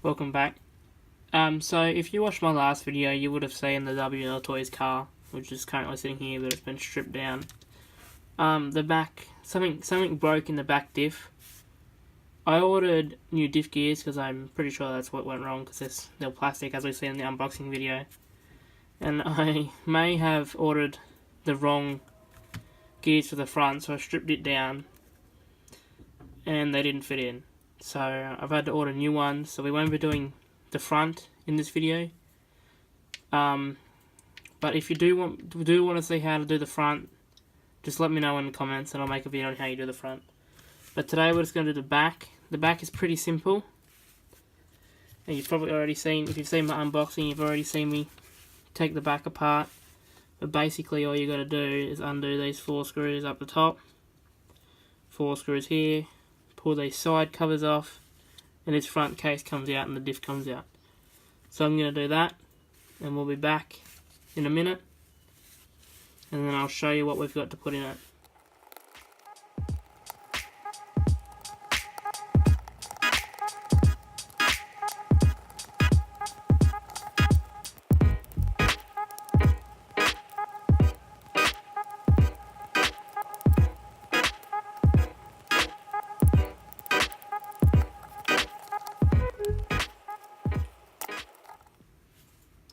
Welcome back. So if you watched my last video, you would have seen the Wltoys car, which is currently sitting here, but it's been stripped down. The back, something broke in the back diff. I ordered new diff gears because I'm pretty sure that's what went wrong, because they're plastic, as we see in the unboxing video. And I may have ordered the wrong gears for the front, so I stripped it down, and they didn't fit in. So I've had to order new ones, so we won't be doing the front in this video. But if you do want to see how to do the front, just let me know in the comments and I'll make a video on how you do the front. But today we're just going to do the back. The back is pretty simple. And you've probably already seen, if you've seen my unboxing, you've already seen me take the back apart. But basically all you got to do is undo these 4 screws up the top. 4 screws here. Pull these side covers off. And this front case comes out and the diff comes out. So I'm going to do that. And we'll be back in a minute. And then I'll show you what we've got to put in it.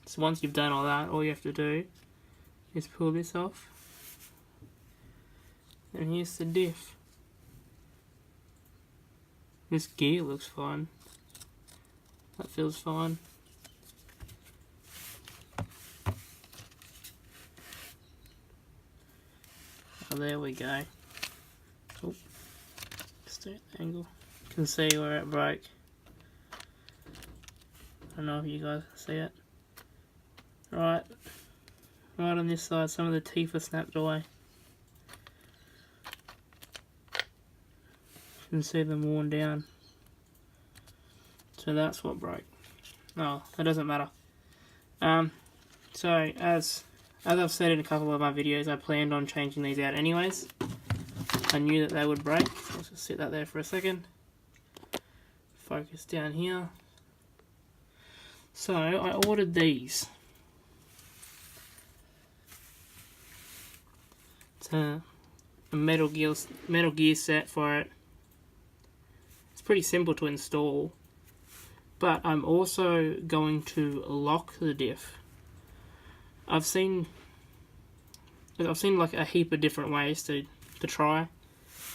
So once you've done all that, all you have to do is pull this off. And here's the diff. This gear looks fine. That feels fine. Oh, there we go. Oh, just an angle. You can see where it broke. I don't know if you guys can see it. Right on this side, some of the teeth are snapped away. You can see them worn down. So that's what broke. Oh, that doesn't matter. So as I've said in a couple of my videos, I planned on changing these out anyways. I knew that they would break. So let's just sit that there for a second. Focus down here. So I ordered these. It's a metal gear set for it. It's pretty simple to install, but I'm also going to lock the diff. I've seen like a heap of different ways to try,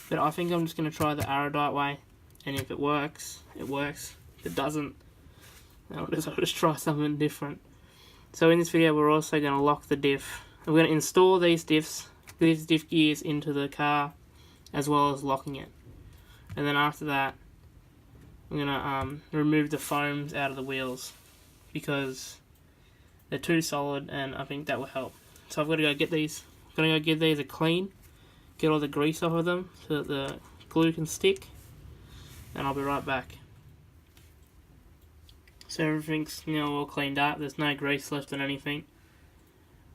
but I think I'm just going to try the Erudite way, and if it works, it works. If it doesn't, I'll just try something different. So in this video we're also going to lock the diff. We're going to install these diff gears into the car, as well as locking it. And then after that, I'm gonna remove the foams out of the wheels because they're too solid, and I think that will help. So I've got to go get these. I'm gonna go give these a clean, get all the grease off of them so that the glue can stick, and I'll be right back. So everything's all cleaned up. There's no grease left on anything.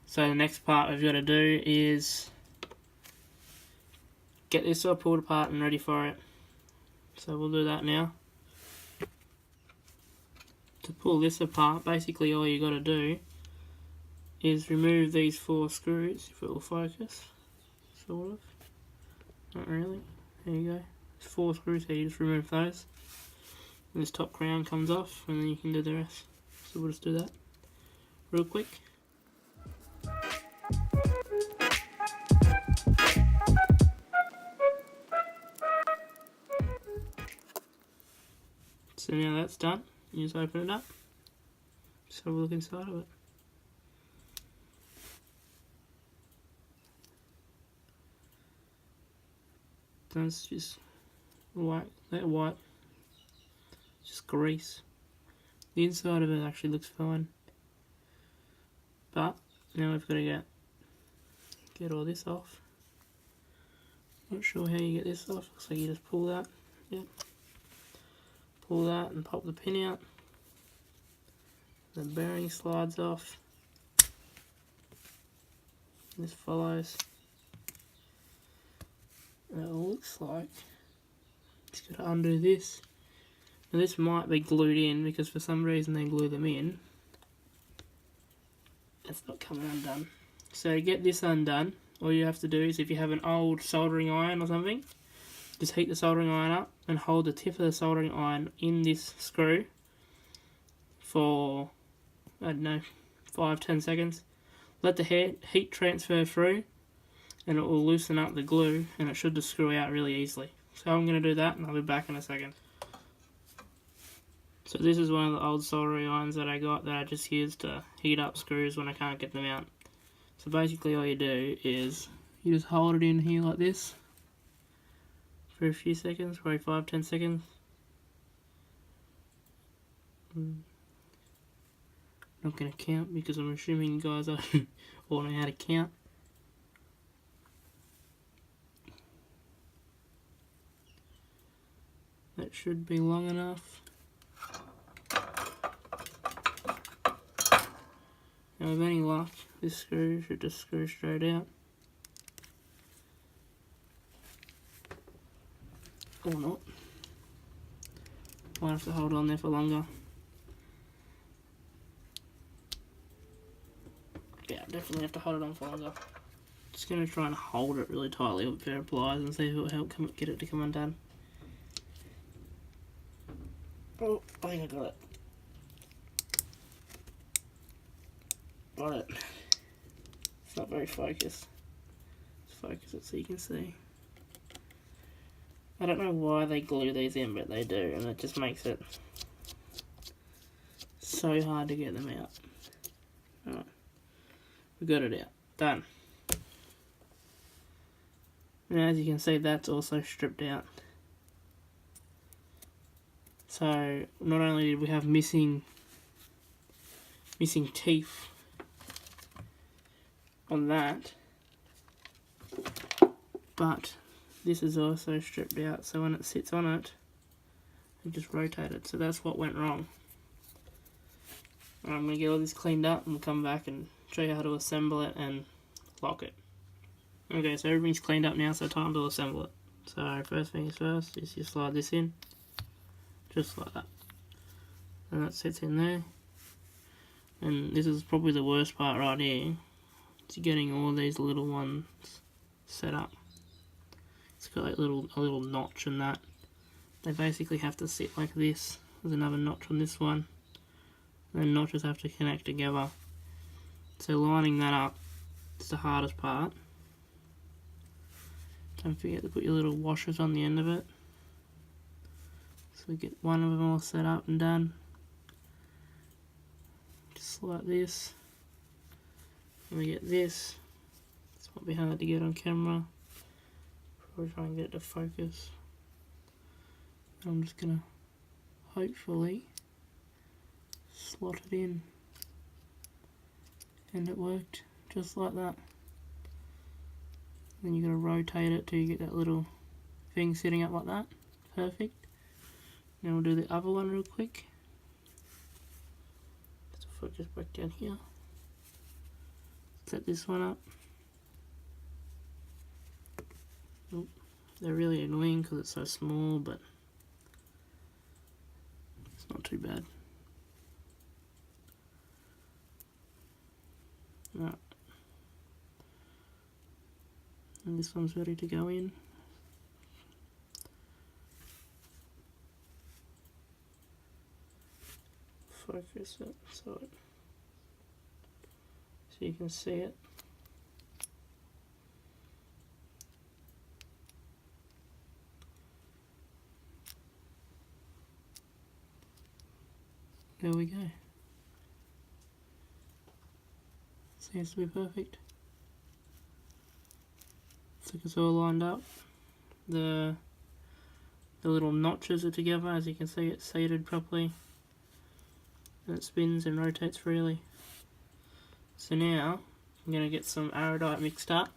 So the next part we've got to do is get this all pulled apart and ready for it. So we'll do that now. To pull this apart, basically all you got to do is remove these 4 screws, if it will focus, sort of. Not really. There you go. There's 4 screws here, you just remove those. And this top crown comes off, and then you can do the rest. So we'll just do that real quick. So now that's done, you just open it up. Just have a look inside of it. That's just white, just grease. The inside of it actually looks fine. But now we've got to get all this off. Not sure how you get this off. Looks like you just pull that. Yep. Pull that and pop the pin out. The bearing slides off. This follows. And it looks like just got to undo this. Now this might be glued in because for some reason they glue them in. It's not coming undone. So to get this undone, all you have to do is, if you have an old soldering iron or something, just heat the soldering iron up and hold the tip of the soldering iron in this screw for, I don't know, 5-10 seconds. Let the heat transfer through and it will loosen up the glue and it should just screw out really easily. So I'm going to do that and I'll be back in a second. So this is one of the old soldering irons that I got that I just used to heat up screws when I can't get them out. So basically all you do is you just hold it in here like this for a few seconds, probably 5-10 seconds. Not going to count because I'm assuming you guys all know how to count. That should be long enough. Now with any luck, this screw should just screw straight out. Or not. Might have to hold on there for longer. Yeah, definitely have to hold it on for longer. Just going to try and hold it really tightly with a pair of pliers and see if it will help get it to come undone. Oh, I think I got it. Got it. It's not very focused. Let's focus it so you can see. I don't know why they glue these in, but they do, and it just makes it so hard to get them out. Alright, we got it out. Done. And as you can see, that's also stripped out. So not only did we have missing teeth on that, but this is also stripped out, so when it sits on it, it just rotated. So that's what went wrong. I'm going to get all this cleaned up and we'll come back and show you how to assemble it and lock it. Okay, so everything's cleaned up now, so time to assemble it. So first things first is you slide this in, just like that. And that sits in there. And this is probably the worst part right here. It's getting all these little ones set up. It's got like a little notch in that. They basically have to sit like this. There's another notch on this one. And then notches have to connect together. So lining that up is the hardest part. Don't forget to put your little washers on the end of it. So we get one of them all set up and done. Just like this. And we get this. This might be hard to get on camera. Probably try and get it to focus. I'm just gonna hopefully slot it in. And it worked just like that. Then you're gonna rotate it till you get that little thing sitting up like that. Perfect. Now we'll do the other one real quick. Just focus back down here. Set this one up. Oh, they're really annoying because it's so small, but it's not too bad. Right. And this one's ready to go in. Focus it so you can see it. There we go. Seems to be perfect. Looks like it's all lined up. The little notches are together, as you can see it's seated properly. And it spins and rotates freely. So now I'm going to get some iodide mixed up.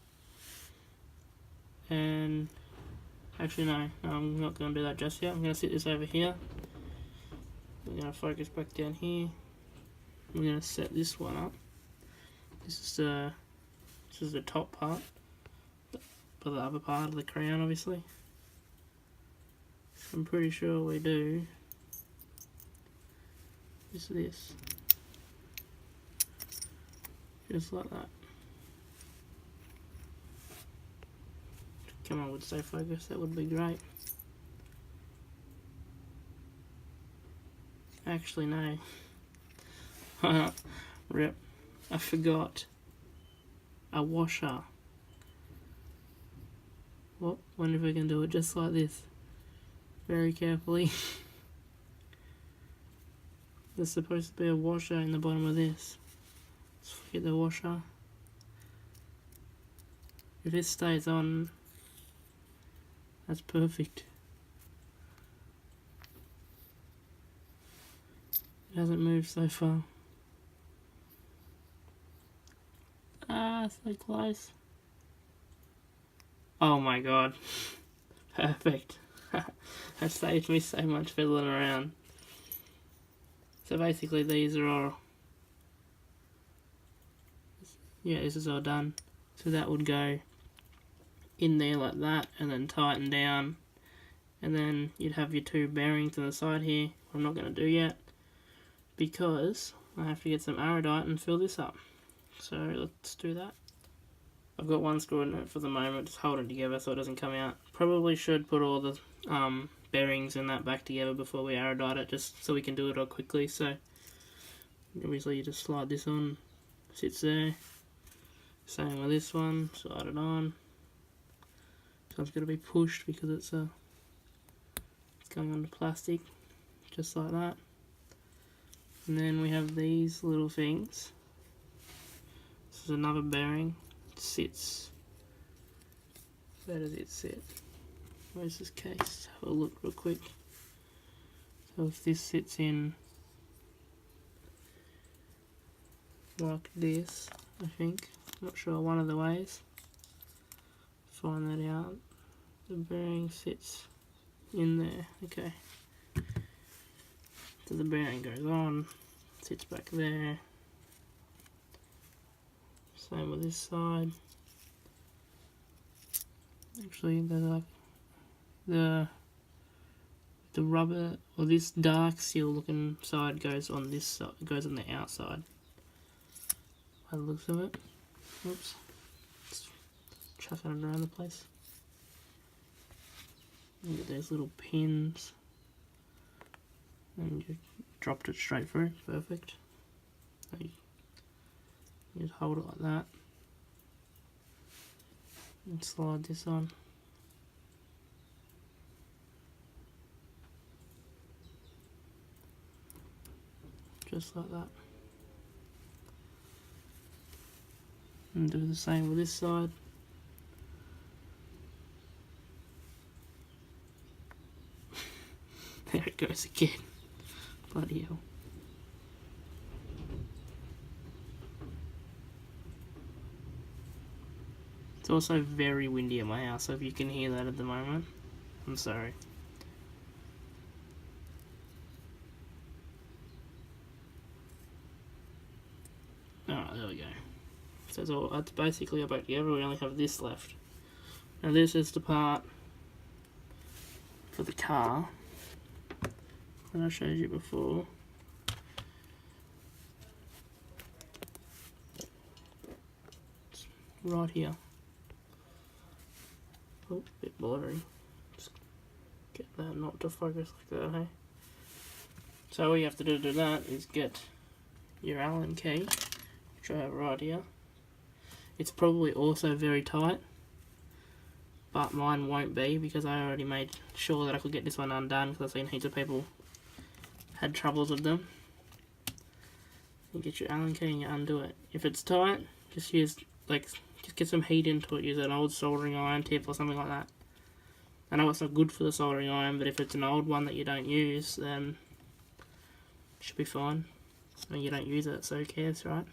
And actually no, I'm not going to do that just yet. I'm going to sit this over here. I'm going to focus back down here. I'm going to set this one up. This is the top part, but the other part of the crown obviously. So I'm pretty sure we do is this. Just like that. Come on, would stay focused, that would be great. Actually, no. Rip. I forgot. A washer. What? Wonder if we can do it just like this. Very carefully. There's supposed to be a washer in the bottom of this. Let's get the washer. If this stays on, that's perfect. It hasn't moved so far. Ah, so close. Oh my god. Perfect. That saved me so much fiddling around. So basically these are all... Yeah, this is all done. So that would go in there like that and then tighten down. And then you'd have your two bearings on the side here. I'm not going to do yet because I have to get some iodite and fill this up. So let's do that. I've got one screw in it for the moment, just hold it together so it doesn't come out. Probably should put all the bearings and that back together before we iodite it, just so we can do it all quickly. So obviously you just slide this on, sits there. Same with this one, slide it on. So it's going to be pushed because it's going onto plastic, just like that. And then we have these little things. This is another bearing. It sits. Where does it sit? Where's this case? Have a look real quick. So if this sits in like this, I think. Not sure, one of the ways. Find that out. The bearing sits in there. Okay. So the bearing goes on, sits back there. Same with this side. Actually, there's like the rubber, or this dark seal looking side goes on this side, goes on the outside. By the looks of it. Oops. Just chucking it around the place. Look at those little pins. And you dropped it straight through. Perfect. You just hold it like that. And slide this on. Just like that. And do the same with this side. There it goes again. Bloody hell. It's also very windy at my house, so if you can hear that at the moment, I'm sorry. Alright, there we go. So that's basically about together. We only have this left. Now this is the part for the car that I showed you before. It's right here. Oh, a bit blurry. Just get that not to focus like that, hey? So all you have to do that is get your Allen key, which I have right here. It's probably also very tight, but mine won't be because I already made sure that I could get this one undone because I've seen heaps of people had troubles with them. You get your Allen key and you undo it. If it's tight, just use just get some heat into it. Use an old soldering iron tip or something like that. I know it's not good for the soldering iron, but if it's an old one that you don't use, then it should be fine. I mean, you don't use it, so who cares, right?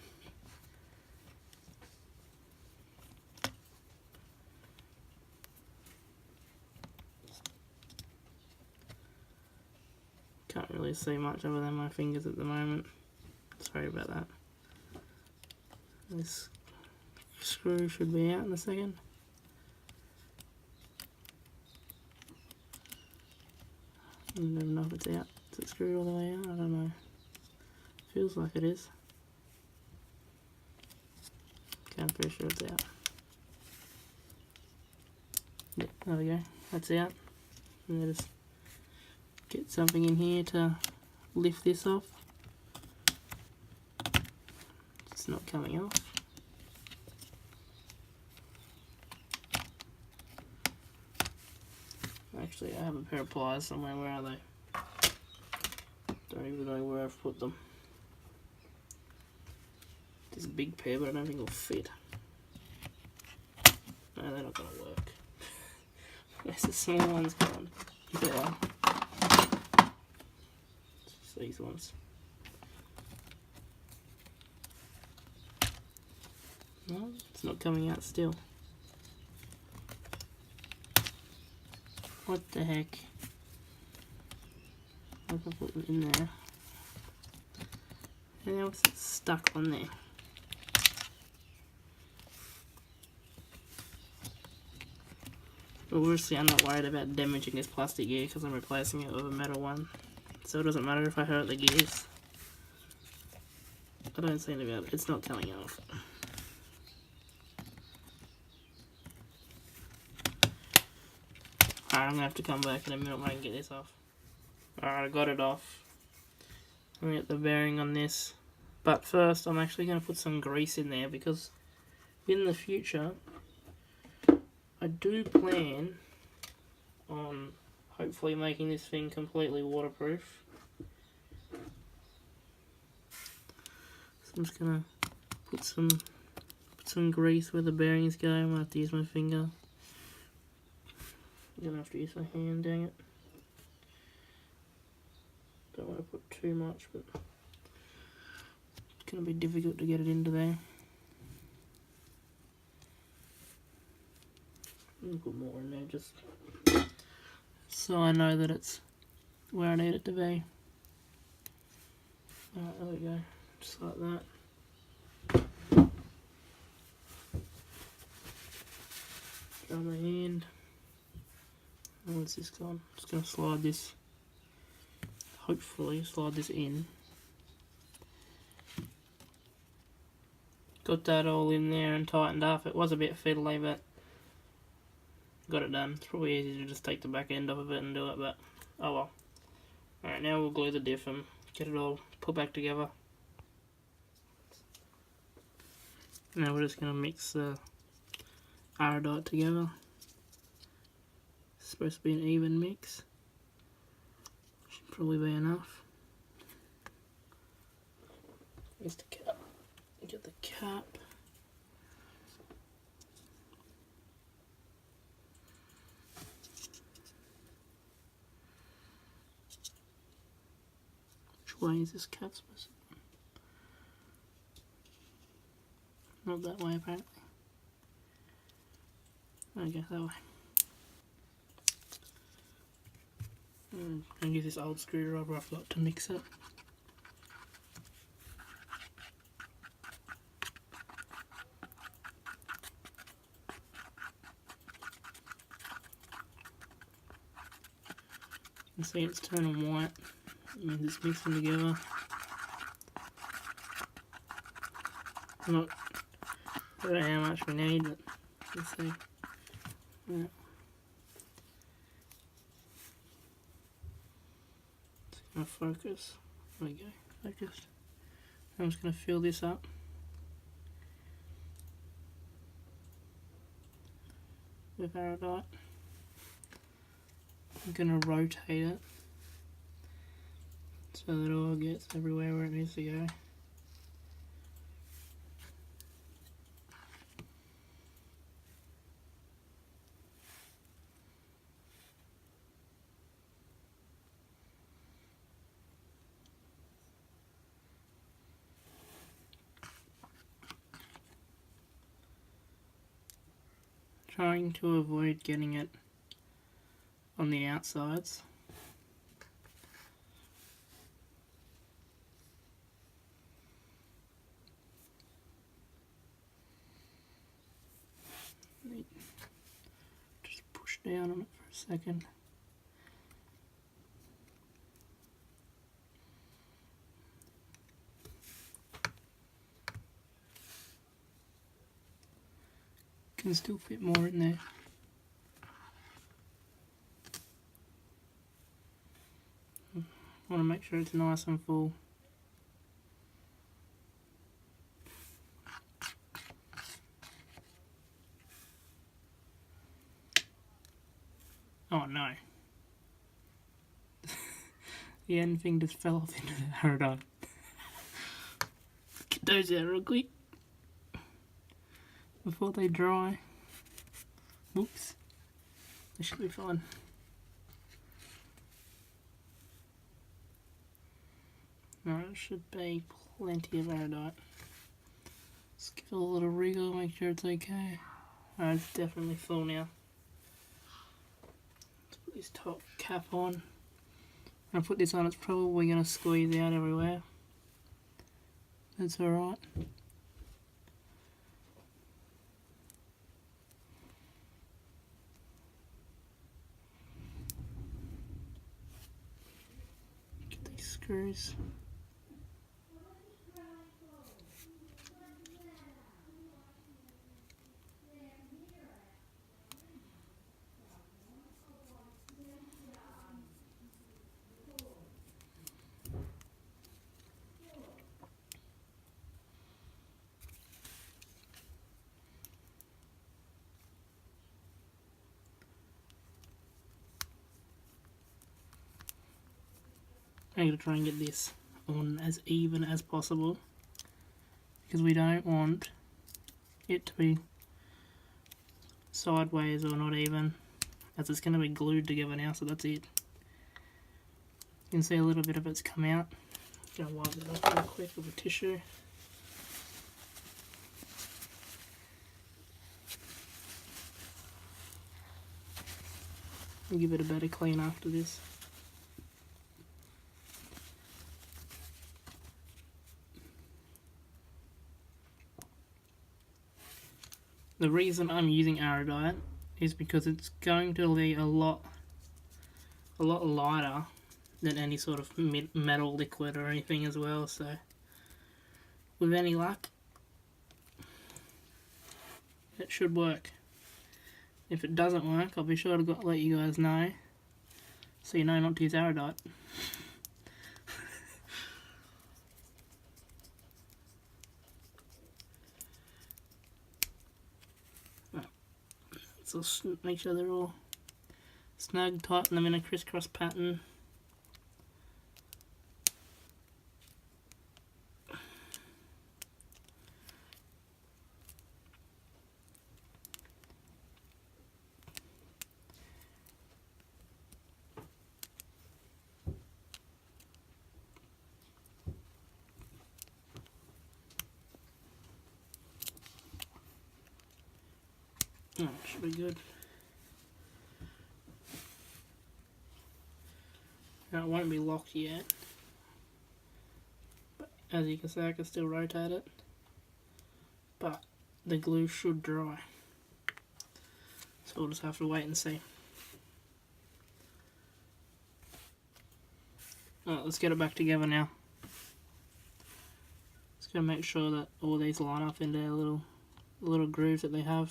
Can't really see much other than my fingers at the moment. Sorry about that. This screw should be out in a second. I don't even know if it's out. Is it screwed all the way out? I don't know. Feels like it is. Okay, I'm pretty sure it's out. Yep, there we go. That's out. I'm going to just get something in here to lift this off. It's not coming off. Actually, I have a pair of pliers somewhere. Where are they? Don't even know where I've put them. There's a big pair, but I don't think it'll fit. No, they're not going to work. Where's the small ones gone? There. It's these ones. No, it's not coming out still. What the heck? I can put them in there. And now it's stuck on there. But obviously I'm not worried about damaging this plastic gear because I'm replacing it with a metal one. So it doesn't matter if I hurt the gears. I don't seem to be able to, it's not coming off. Alright, I'm going to have to come back in a minute when I can get this off. Alright, I got it off. I'm going to get the bearing on this. But first, I'm actually going to put some grease in there because in the future, I do plan on hopefully making this thing completely waterproof. So I'm just going to put some grease where the bearings go. I'm going to have to use my finger. I'm going to have to use my hand, dang it. Don't want to put too much, but it's going to be difficult to get it into there. I'll put more in there just so I know that it's where I need it to be. Alright, there we go. Just like that. Dry my hand. Where's this gone? Just going to slide this, hopefully slide this in. Got that all in there and tightened up. It was a bit fiddly, but got it done. It's probably easy to just take the back end off of it and do it, but oh well. Alright, now we'll glue the diff and get it all put back together. Now we're just going to mix the iodide together. It's supposed to be an even mix. Should probably be enough. Where's the cap? Get the cap. Which way is this cap supposed to be? Not that way apparently. Okay, that way. I'm going to use this old screwdriver I've got to mix it. You can see it's turning white. It means it's mixing together. I don't know how much we need, but let's see. Yeah. It's going to focus. There we go, focused. I'm just going to fill this up. With iodide. I'm going to rotate it so that it all gets everywhere where it needs to go. Trying to avoid getting it on the outsides. Just push down on it for a second. Can still fit more in there. Want to make sure it's nice and full. Oh no. The end thing just fell off into the iodine. Get those out real quick before they dry. Whoops. They should be fine. No, it should be plenty of iodine. Let's give it a little wriggle, make sure it's okay. Oh, it's definitely full now. Let's put this top cap on. When I put this on, it's probably going to squeeze out everywhere. That's alright. Get these screws. I'm going to try and get this on as even as possible because we don't want it to be sideways or not even, as it's going to be glued together now, so that's it. You can see a little bit of it's come out. I'm going to wipe that off real quick with a tissue. I'll give it a better clean after this. The reason I'm using iodine is because it's going to be a lot lighter than any sort of metal liquid or anything as well, so with any luck it should work. If it doesn't work, I'll be sure to let you guys know so you know not to use iodine. So make sure they're all snug, tighten them in a crisscross pattern. Oh, should be good. Now it won't be locked yet, but as you can see I can still rotate it, but the glue should dry, so we'll just have to wait and see. Alright, let's get it back together now. Just gotta make sure that all these line up in their little grooves that they have.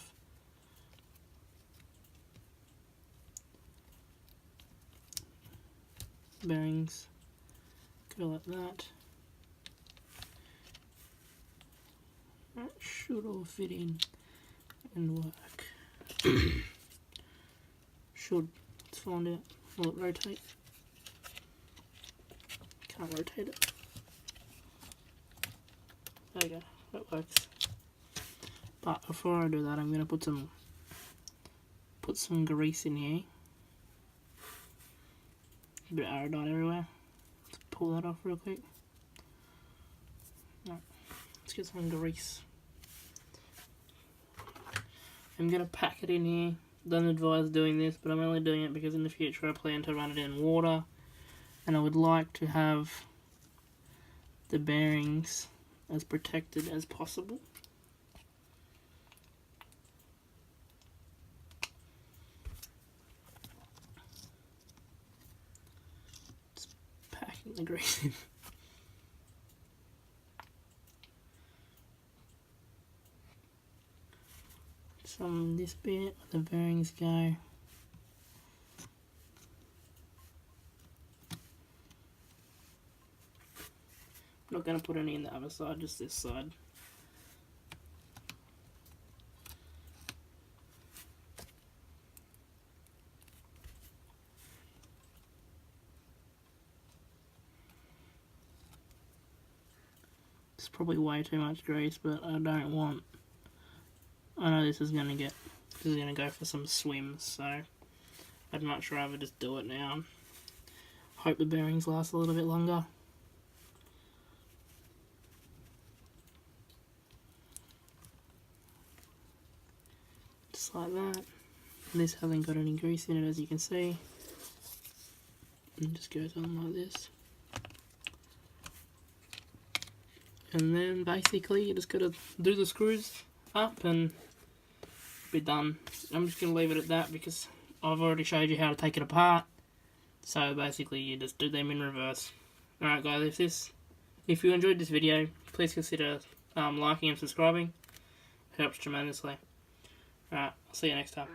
Bearings go like that. That should all fit in and work. Should. Let's find out. Will it rotate? Can't rotate it. There you go. That works. But before I do that, I'm gonna put some grease in here. A bit of iodine everywhere. Let's pull that off real quick. Right, let's get some grease. I'm going to pack it in here. Don't advise doing this, but I'm only doing it because in the future I plan to run it in water. And I would like to have the bearings as protected as possible. The grease in. some this bit where the bearings go. I'm not going to put any in the other side, just this side. It's probably way too much grease, but I don't want. I know this is going to go for some swims, so I'd much rather just do it now. Hope the bearings last a little bit longer. Just like that. And this hasn't got any grease in it, as you can see. And it just goes on like this. And then basically you just got to do the screws up and be done. I'm just going to leave it at that because I've already showed you how to take it apart. So basically you just do them in reverse. Alright guys, if you enjoyed this video, please consider liking and subscribing. It helps tremendously. Alright, I'll see you next time.